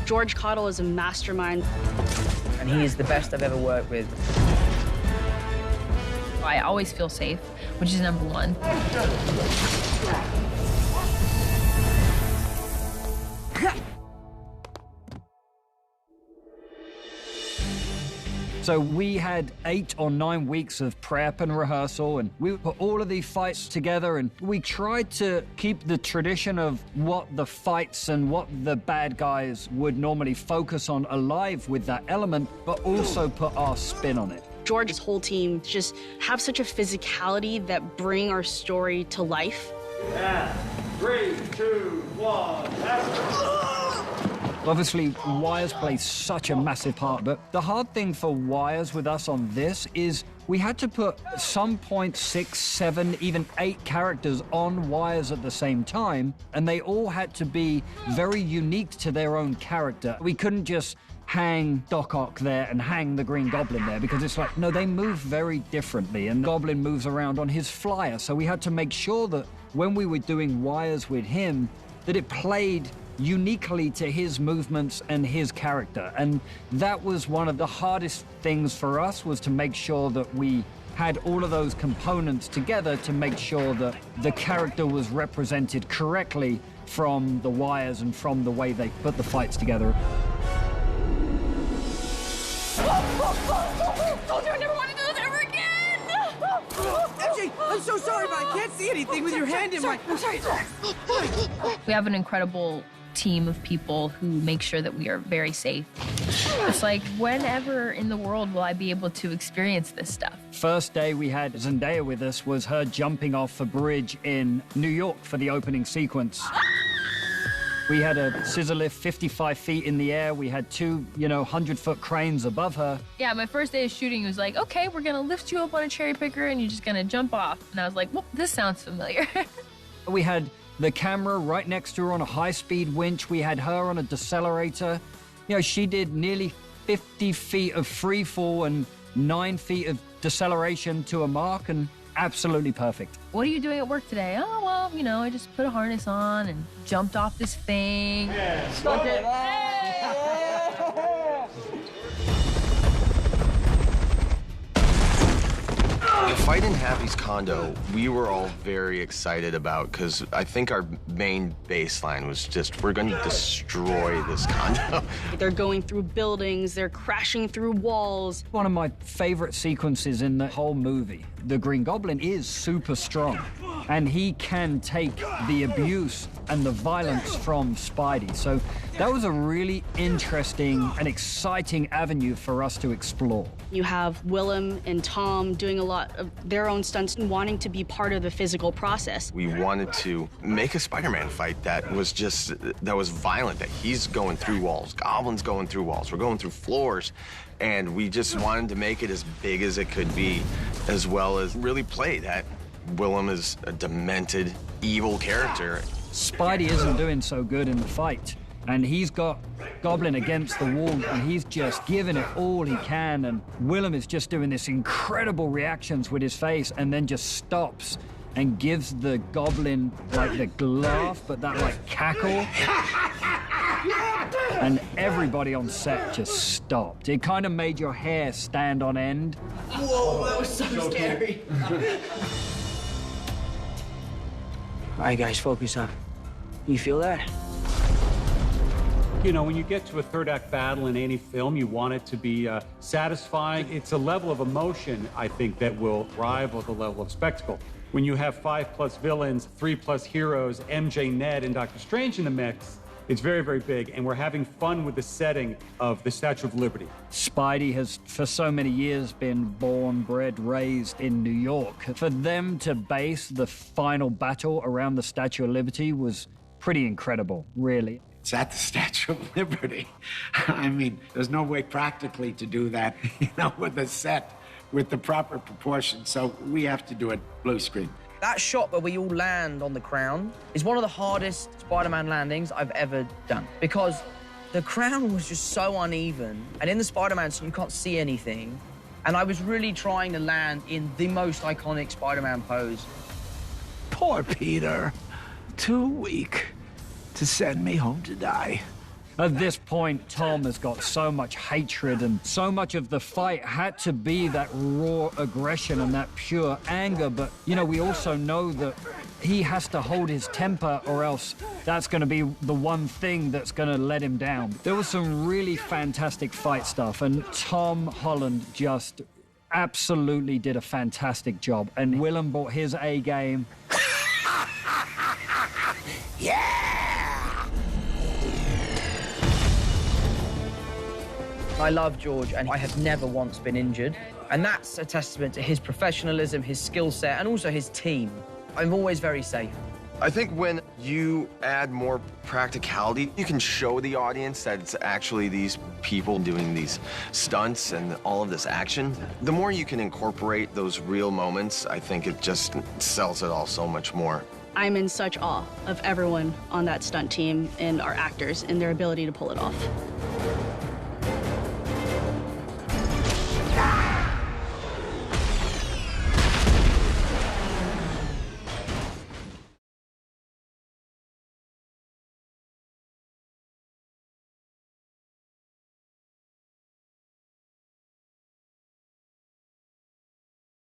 George Cottle is a mastermind. And he is the best I've ever worked with. I always feel safe, which is number one. So we had 8 or 9 weeks of prep and rehearsal, and we put all of these fights together, and we tried to keep the tradition of what the fights and what the bad guys would normally focus on alive with that element, but also put our spin on it. George's whole team just have such a physicality that bring our story to life. And 3, 2, 1, Obviously, wires play such a massive part, but the hard thing for wires with us on this is we had to put some 6, 7, even 8 characters on wires at the same time, and they all had to be very unique to their own character. We couldn't just hang Doc Ock there and hang the Green Goblin there, because it's like, no, they move very differently, and Goblin moves around on his flyer, so we had to make sure that when we were doing wires with him, that it played uniquely to his movements and his character. And that was one of the hardest things for us, was to make sure that we had all of those components together to make sure that the character was represented correctly from the wires and from the way they put the fights together. Told you I never want to do this ever again! MJ, I'm so sorry, but I can't see anything with your hand in my... I'm sorry. We have an incredible team of people who make sure that we are very safe. It's like, whenever in the world will I be able to experience this stuff? First day we had Zendaya with us was her jumping off a bridge in New York for the opening sequence. We had a scissor lift 55 feet in the air. We had 2, 100-foot cranes above her. Yeah, my first day of shooting was like, okay, we're gonna lift you up on a cherry picker and you're just gonna jump off. And I was like, well, this sounds familiar. We had the camera right next to her on a high-speed winch. We had her on a decelerator. She did nearly 50 feet of free fall and 9 feet of deceleration to a mark, and absolutely perfect. What are you doing at work today? Oh, well, I just put a harness on and jumped off this thing. Yeah, stop it. The fight in Happy's condo, we were all very excited about, because I think our main baseline was just, we're going to destroy this condo. They're going through buildings, they're crashing through walls. One of my favorite sequences in the whole movie. The Green Goblin is super strong, and he can take the abuse and the violence from Spidey. So that was a really interesting and exciting avenue for us to explore. You have Willem and Tom doing a lot of their own stunts and wanting to be part of the physical process. We wanted to make a Spider-Man fight that was violent, that he's going through walls, Goblin's going through walls, we're going through floors, and we just wanted to make it as big as it could be, as well as really play that Willem is a demented, evil character. Spidey isn't doing so good in the fight, and he's got Goblin against the wall, and he's just giving it all he can, and Willem is just doing this incredible reactions with his face, and then just stops and gives the Goblin, the laugh, but that, cackle. And everybody on set just stopped. It kind of made your hair stand on end. Whoa, that was so scary. All right, guys, focus up. You feel that? When you get to a third act battle in any film, you want it to be satisfying. It's a level of emotion, I think, that will rival the level of spectacle. When you have 5+ villains, 3+ heroes, MJ, Ned, and Doctor Strange in the mix, it's very, very big, and we're having fun with the setting of the Statue of Liberty. Spidey has, for so many years, been born, bred, raised in New York. For them to base the final battle around the Statue of Liberty was pretty incredible, really. It's at the Statue of Liberty. I mean, there's no way practically to do that, with a set, with the proper proportions. So we have to do it blue screen. That shot where we all land on the crown is one of the hardest Spider-Man landings I've ever done, because the crown was just so uneven, and in the Spider-Man suit you can't see anything, and I was really trying to land in the most iconic Spider-Man pose. Poor Peter. Too weak to send me home to die. At this point, Tom has got so much hatred, and so much of the fight had to be that raw aggression and that pure anger. But, you know, we also know that he has to hold his temper, or else that's going to be the one thing that's going to let him down. There was some really fantastic fight stuff, and Tom Holland just absolutely did a fantastic job. And Willem brought his A game. I love George, and I have never once been injured. And that's a testament to his professionalism, his skill set, and also his team. I'm always very safe. I think when you add more practicality, you can show the audience that it's actually these people doing these stunts and all of this action. The more you can incorporate those real moments, I think it just sells it all so much more. I'm in such awe of everyone on that stunt team and our actors and their ability to pull it off.